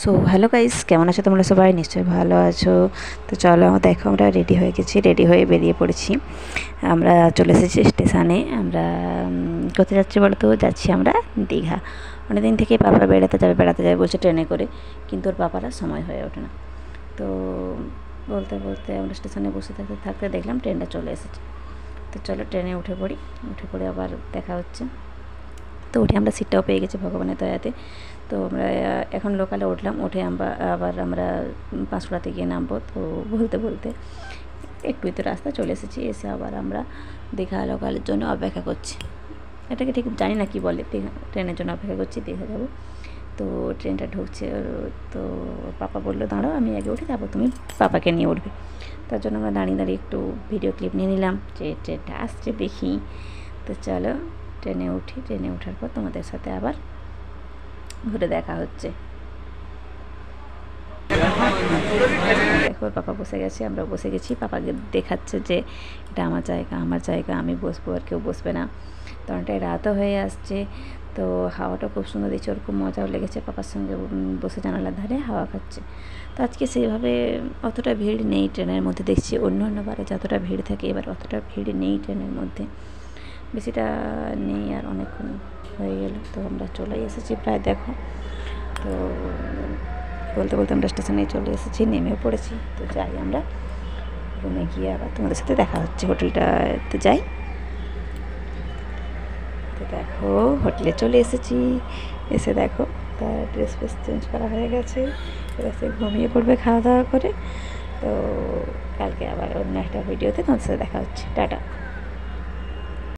So hello guys, কেমন আছো তোমরা? সবাই নিশ্চয়ই ভালো আছো। তো চলো দেখো, আমরা রেডি হয়ে গেছি, রেডি হয়ে বেরিয়ে পড়েছি। আমরা চলে এসেছি স্টেশনে। আমরা কোথায় যাচ্ছি বলো তো? যাচ্ছি আমরা দীঘা। অনেকদিন থেকে পাপা বেড়াতে যাবে বলছে ট্রেনে করে, কিন্তু ওর পাপারা সময় হয়ে ওঠে না। তো বলতে বলতে আমরা স্টেশনে বসে থাকতে থাকতে দেখলাম ট্রেনটা চলে এসেছে। তো চলো ট্রেনে উঠে পড়ে আবার দেখা হচ্ছে। তো উঠে আমরা সিটটাও পেয়ে গেছি ভগবানের দয়াতে। তো আমরা এখন লোকালে উঠলাম, উঠে আমরা পাঁশকুড়াতে গিয়ে নামবো। তো বলতে বলতে একটুই তো রাস্তা চলে এসেছি, এসে আবার আমরা দীঘা লোকালের জন্য অপেক্ষা করছি। এটাকে ঠিক জানি না কি বলে, ট্রেনের জন্য অপেক্ষা করছি, দীঘা যাবো। তো ট্রেনটা ঢুকছে। তো পাপা বললো দাঁড়াও, আমি আগে উঠে যাবো, তুমি পাপাকে নিয়ে উঠবে। তার জন্য আমরা দাঁড়িয়ে দাঁড়িয়ে একটু ভিডিও ক্লিপ নিয়ে নিলাম যে ট্রেনটা আসছে দেখি। তো চলো ট্রেনে উঠি। ট্রেনে ওঠার পর তোমাদের সাথে আবার ঘুরে দেখা হচ্ছে। দেখো পাপা বসে গেছে, আমরা বসে গেছি। পাপাকে দেখাচ্ছে যে এটা আমার জায়গা, আমি বসবো, আর কেউ বসবে না। তো অনেকটাই রাতও হয়ে আসছে। তো হাওয়াটা খুব সুন্দর দিচ্ছে, ওর খুব মজাও লেগেছে পাপার সঙ্গে বসে জানালার ধারে হাওয়া খাচ্ছে। তো আজকে সেইভাবে অতটা ভিড় নেই ট্রেনের মধ্যে, দেখছি অন্য বারে যতটা ভিড় থাকে এবার অতটা ভিড় নেই ট্রেনের মধ্যে, বেশিটা নেই। আর অনেকক্ষণ হয়ে গেল, তো আমরা চলেই এসেছি প্রায়। দেখো, তো বলতে বলতে আমরা স্টেশনে চলে এসেছি, নেমেও পড়েছি। তো যাই, আমরা রুমে গিয়ে আবার তোমাদের সাথে দেখা হচ্ছে। হোটেলটাতে যাই। তো দেখো হোটেলে চলে এসেছি। এসে দেখো তার ড্রেস ফ্রেস চেঞ্জ করা হয়ে গেছে, এবার সে ঘুমিয়ে পড়বে খাওয়া দাওয়া করে। তো কালকে আবার অন্য একটা ভিডিওতে তোমাদের সাথে দেখা হচ্ছে। টাটা।